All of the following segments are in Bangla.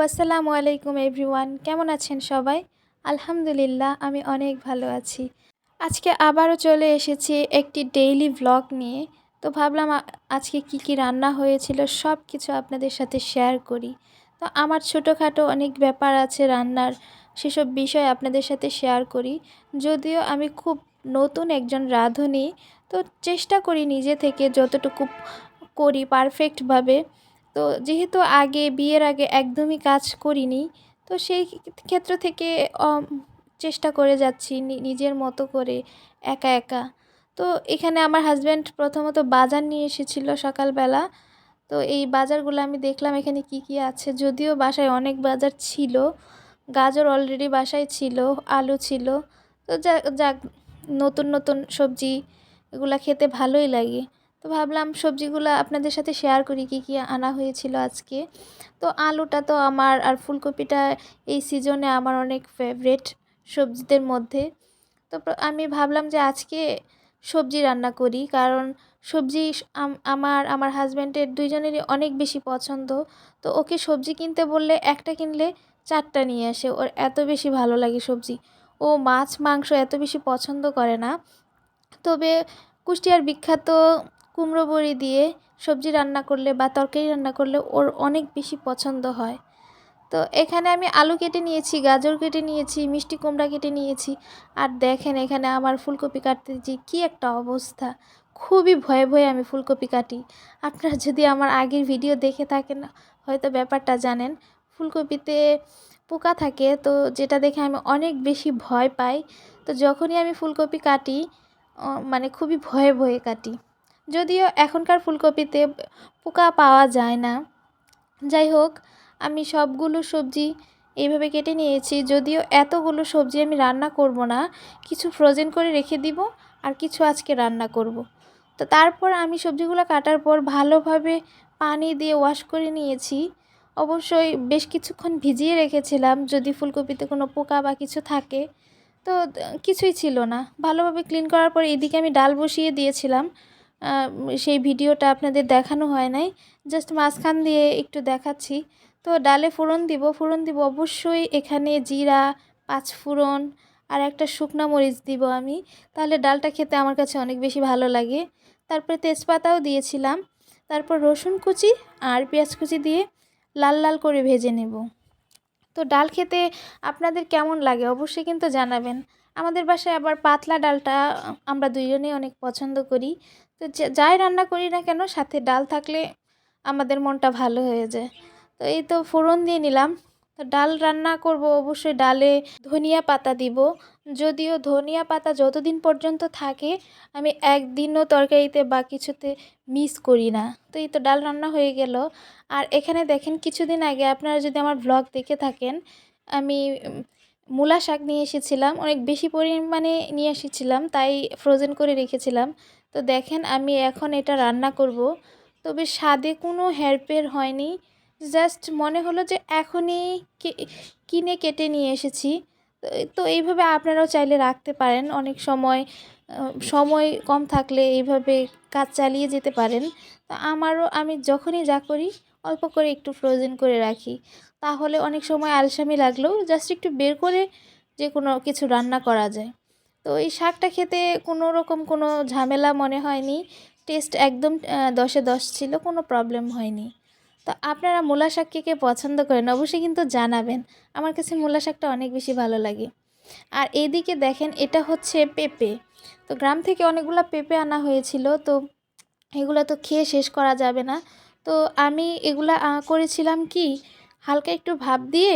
আসসালামু আলাইকুম এভরিওয়ান, কেমন আছেন সবাই? আলহামদুলিল্লাহ, আমি অনেক ভালো আছি। আজকে আবারও চলে এসেছি একটি ডেইলি ভ্লগ নিয়ে। তো ভাবলাম আজকে কি রান্না হয়েছিল সব কিছু আপনাদের সাথে শেয়ার করি। তো আমার ছোটোখাটো অনেক ব্যাপার আছে রান্নার, সেসব বিষয় আপনাদের সাথে শেয়ার করি। যদিও আমি খুব নতুন একজন রাঁধুনি, তো চেষ্টা করি নিজে থেকে যতটুকু করি পারফেক্টভাবে। তো যেহেতু বিয়ের আগে একদমই কাজ করিনি, তো সেই ক্ষেত্র থেকে চেষ্টা করে যাচ্ছি নিজের মতো করে একা একা। তো এখানে আমার হাজব্যান্ড প্রথমত বাজার নিয়ে এসেছিল সকালবেলা। তো এই বাজারগুলো আমি দেখলাম এখানে কি আছে। যদিও বাসায় অনেক বাজার ছিল, গাজর অলরেডি বাসায় ছিল, আলু ছিল। তো যাক যাক, নতুন নতুন সবজি, এগুলা খেতে ভালোই লাগে। তো ভাবলাম সবজিগুলো আপনাদের সাথে শেয়ার করি কি আনা হয়েছিল আজকে। তো আলুটা তো আমার, আর ফুলকপিটা এই সিজনে আমার অনেক ফেভারিট সবজিদের মধ্যে। তো আমি ভাবলাম যে আজকে সবজি রান্না করি, কারণ সবজি আমার হাজব্যান্ডের দুইজনেরই অনেক বেশি পছন্দ। তো ওকে সবজি কিনতে বললে একটা কিনলে চারটা নিয়ে আসে, ওর এত বেশি ভালো লাগে সবজি। ও মাছ মাংস এত বেশি পছন্দ করে না। তবে কুষ্টিয়ার বিখ্যাত কুমড়ো বড়ি দিয়ে সবজি রান্না করলে বা তরকারি রান্না করলে ওর অনেক বেশি পছন্দ হয়। তো এখানে আমি আলু কেটে নিয়েছি, গাজর কেটে নিয়েছি, মিষ্টি কুমড়া কেটে নিয়েছি। আর দেখেন এখানে আমার ফুলকপি কাটতে যে কী একটা অবস্থা, খুবই ভয়ে ভয়ে আমি ফুলকপি কাটি। আপনারা যদি আমার আগের ভিডিও দেখে থাকেন হয়তো ব্যাপারটা জানেন। ফুলকপিতে পোকা থাকে, তো যেটা দেখে আমি অনেক বেশি ভয় পাই। তো যখনই আমি ফুলকপি কাটি মানে খুবই ভয়ে ভয়ে কাটি। যদিও এখনকার ফুলকপিতে পোকা পাওয়া যায় না। যাই হোক, আমি সবগুলো সবজি এইভাবে কেটে নিয়েছি। যদিও এতগুলো সবজি আমি রান্না করব না, কিছু ফ্রোজেন করে রেখে দিব আর কিছু আজকে রান্না করব। তো তারপর আমি সবজিগুলো কাটার পর ভালোভাবে পানি দিয়ে ওয়াশ করে নিয়েছি। অবশ্যই বেশ কিছুক্ষণ ভিজিয়ে রেখেছিলাম যদি ফুলকপিতে কোনো পোকা বা কিছু থাকে। তো কিছুই ছিল না। ভালোভাবে ক্লিন করার পর এদিকে আমি ডাল বসিয়ে দিয়েছিলাম। সেই ভিডিওটা আপনাদের দেখানো হয় নাই, জাস্ট মাঝখান দিয়ে একটু দেখাচ্ছি। তো ডালে ফোড়ন দিব অবশ্যই এখানে জিরা, পাঁচফোড়ন আর একটা শুকনা মরিচ দিব আমি, তাহলে ডালটা খেতে আমার কাছে অনেক বেশি ভালো লাগে। তারপরে তেজপাতাও দিয়েছিলাম। তারপর রসুন কুচি আর পেঁয়াজ কুচি দিয়ে লাল লাল করে ভেজে নেব। তো ডাল খেতে আপনাদের কেমন লাগে অবশ্যই কিন্তু জানাবেন। আমাদের বাসায় আবার পাতলা ডালটা আমরা দুইজনেই অনেক পছন্দ করি। তো যাই রান্না করি না কেন সাথে ডাল থাকলে আমাদের মনটা ভালো হয়ে যায়। তো এই তো ফোড়ন দিয়ে নিলাম। তো ডাল রান্না করব, অবশ্যই ডালে ধনিয়া পাতা দিব। যদিও ধনিয়া পাতা যতদিন পর্যন্ত থাকে আমি একদিনও তরকারিতে বা কিছুতে মিস করি না। তো এই তো ডাল রান্না হয়ে গেল। আর এখানে দেখেন কিছুদিন আগে আপনারা যদি আমার ভ্লগ দেখে থাকেন, আমি মূলা শাক নিয়ে এসেছিলাম, অনেক বেশি পরিমাণে নিয়ে এসেছিলাম, তাই ফ্রোজেন করে রেখেছিলাম। তো দেখেন আমি এখন এটা রান্না করব। তবে স্বাদে কোনো হেরফের হয়নি, জাস্ট মনে হলো যে এখনই কিনে কেটে নিয়ে এসেছি। তো এইভাবে আপনারাও চাইলে রাখতে পারেন, অনেক সময় সময় কম থাকলে এইভাবে কাজ চালিয়ে যেতে পারেন। তো আমি যখনই যা করি অল্প করে একটু ফ্রোজেন করে রাখি, তাহলে অনেক সময় আলসামি লাগলেও জাস্ট একটু বের করে যে কোনো কিছু রান্না করা যায়। তো এই শাকটা খেতে কোনো রকম কোনো ঝামেলা মনে হয়নি, টেস্ট একদম 10-এ 10 ছিল, কোনো প্রবলেম হয়নি। তো আপনারা মূলা শাক কে পছন্দ করেন অবশ্যই কিন্তু জানাবেন। আমার কাছে মূলা শাকটা অনেক বেশি ভালো লাগে। আর এইদিকে দেখেন এটা হচ্ছে পেঁপে। তো গ্রাম থেকে অনেকগুলো পেঁপে আনা হয়েছিল, তো এগুলো তো খেয়ে শেষ করা যাবে না। তো আমি এগুলা করেছিলাম কি, হালকা একটু ভাপ দিয়ে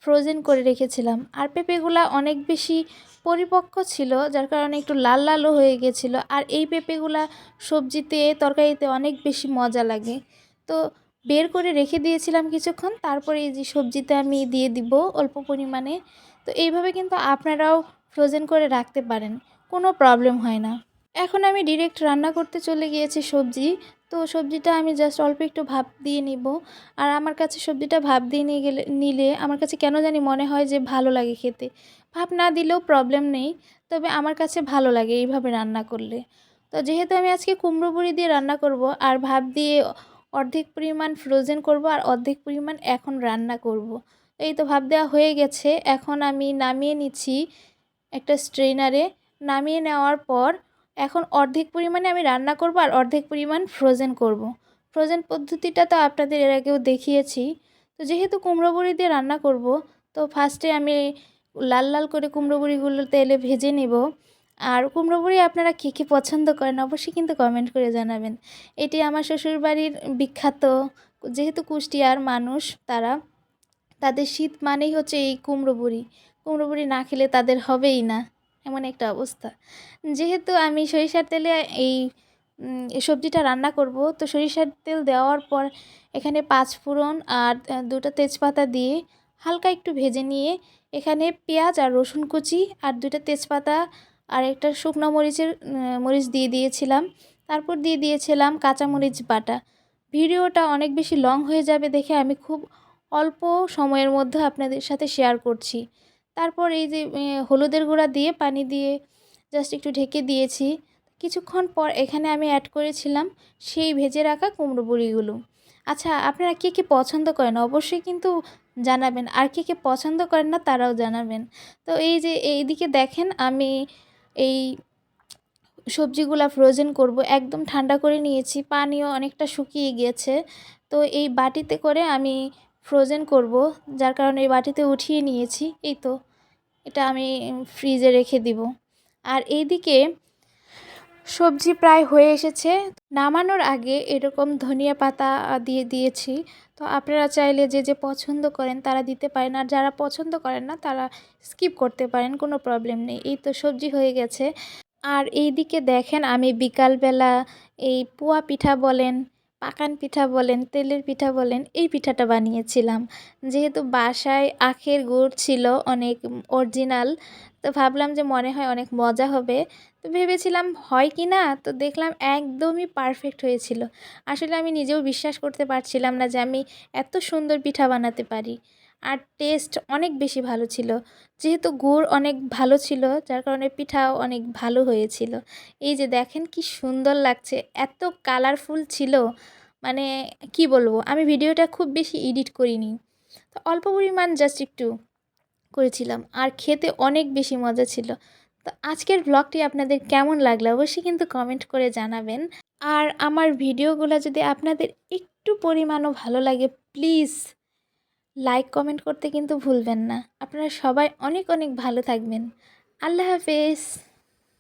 ফ্রোজেন করে রেখেছিলাম। আর পেঁপেগুলা অনেক বেশি পরিপক্ক ছিল, যার কারণে একটু লাল লালও হয়ে গেছিলো। আর এই পেঁপেগুলা সবজিতে তরকারিতে অনেক বেশি মজা লাগে। তো বের করে রেখে দিয়েছিলাম কিছুক্ষণ, তারপরে এই যে সবজিতে আমি দিয়ে দিব অল্প পরিমাণে। তো এইভাবে কিন্তু আপনারাও ফ্রোজেন করে রাখতে পারেন, কোনো প্রবলেম হয় না। এখন আমি ডিরেক্ট রান্না করতে চলে গিয়েছি সবজি। তো সবজিটা আমি জাস্ট অল্প একটু ভাপ দিয়ে নিব। আর আমার কাছে সবজিটা ভাপ দিয়ে নিলে আমার কাছে কেন জানি মনে হয় যে ভালো লাগে খেতে। ভাপ না দিলেও প্রবলেম নেই, তবে আমার কাছে ভালো লাগে এইভাবে রান্না করলে। তো যেহেতু আমি আজকে কুমড়ো বড়ি দিয়ে রান্না করব, আর ভাপ দিয়ে অর্ধেক পরিমাণ ফ্রোজেন করব আর অর্ধেক পরিমাণ এখন রান্না করব। এই তো ভাপ দেওয়া হয়ে গেছে, এখন আমি নামিয়ে নিচ্ছি একটা স্ট্রেনারে। নামিয়ে নেওয়ার পর এখন অর্ধেক পরিমাণে আমি রান্না করব আর অর্ধেক পরিমাণ ফ্রোজেন করব। ফ্রোজেন পদ্ধতিটা তো আপনাদের এর আগেও দেখিয়েছি। তো যেহেতু কুমড়ো বড়ি দিয়ে রান্না করব, তো ফার্স্টে আমি লাল লাল করে কুমড়ো বড়িগুলো তেলে ভেজে নেব। আর কুমড়ো বড়ি আপনারা কী কী পছন্দ করেন অবশ্যই কিন্তু কমেন্ট করে জানাবেন। এটি আমার শ্বশুরবাড়ির বিখ্যাত, যেহেতু কুষ্টিয়ার মানুষ তারা, তাদের শীত মানেই হচ্ছে এই কুমড়ো বড়ি। কুমড়ো বড়ি না খেলে তাদের হবেই না, এমন একটা অবস্থা। যেহেতু আমি সরিষার তেলে এই সবজিটা রান্না করব, তো সরিষার তেল দেওয়ার পর এখানে 5 ফোড়ন আর 2টা তেজপাতা দিয়ে হালকা একটু ভেজে নিয়ে এখানে পেঁয়াজ আর রসুন কুচি আর 2টা তেজপাতা আর একটা শুকনো মরিচ দিয়ে দিয়েছিলাম। তারপর দিয়ে দিয়েছিলাম কাঁচামরিচ বাটা। ভিডিওটা অনেক বেশি লং হয়ে যাবে দেখে আমি খুব অল্প সময়ের মধ্যে আপনাদের সাথে শেয়ার করছি। তারপর এই যে হলুদের গুঁড়া দিয়ে পানি দিয়ে জাস্ট একটু ঢেকে দিয়েছি। কিছুক্ষণ পর এখানে আমি অ্যাড করেছিলাম সেই ভেজে রাখা কুমড়ো বড়িগুলো। আচ্ছা, আপনারা কে কে পছন্দ করেন অবশ্যই কিন্তু জানাবেন, আর কে কে পছন্দ করেন না তারাও জানাবেন। তো এই যে এইদিকে দেখেন আমি এই সবজিগুলা ফ্রোজেন করব, একদম ঠান্ডা করে নিয়েছি, পানিও অনেকটা শুকিয়ে গিয়েছে। তো এই বাটিতে করে আমি ফ্রোজেন করব, যার কারণে এই বাটিতে উঠিয়ে নিয়েছি। এই তো এটা আমি ফ্রিজে রেখে দিব। আর এইদিকে সবজি প্রায় হয়ে এসেছে, নামানোর আগে এরকম ধনিয়া পাতা দিয়ে দিয়েছি। তো আপনারা চাইলে যে যে পছন্দ করেন তারা দিতে পারেন, আর যারা পছন্দ করেন না তারা স্কিপ করতে পারেন, কোনো প্রবলেম নেই। এই তো সবজি হয়ে গেছে। আর এইদিকে দেখেন আমি বিকালবেলা এই পুয়া পিঠা বলেন, পাকান পিঠা বলেন, তেলের পিঠা বলেন, এই পিঠাটা বানিয়েছিলাম। যেহেতু বাসায় আখের গুড় ছিল অনেক অরিজিনাল, তো ভাবলাম যে মনে হয় অনেক মজা হবে। তো ভেবেছিলাম হয় কি না, তো দেখলাম একদমই পারফেক্ট হয়েছিল। আসলে আমি নিজেও বিশ্বাস করতে পারছিলাম না যে আমি এত সুন্দর পিঠা বানাতে পারি। আর টেস্ট অনেক বেশি ভালো ছিল, যেহেতু গুড় অনেক ভালো ছিল যার কারণে পিঠাও অনেক ভালো হয়েছিল। এই যে দেখেন কি সুন্দর লাগছে, এত কালারফুল ছিল, মানে কি বলবো, আমি ভিডিওটা খুব বেশি এডিট করিনি, তো অল্প পরিমাণ জাস্ট একটু করেছিলাম, আর খেতে অনেক বেশি মজা ছিল। তো আজকের ব্লগটি আপনাদের কেমন লাগলো অবশ্যই কিন্তু কমেন্ট করে জানাবেন। আর আমার ভিডিওগুলো যদি আপনাদের একটু পরিমাণও ভালো লাগে, প্লিজ লাইক কমেন্ট করতে কিন্তু ভুলবেন না। আপনারা সবাই অনেক অনেক ভালো থাকবেন। আল্লাহ হাফেজ।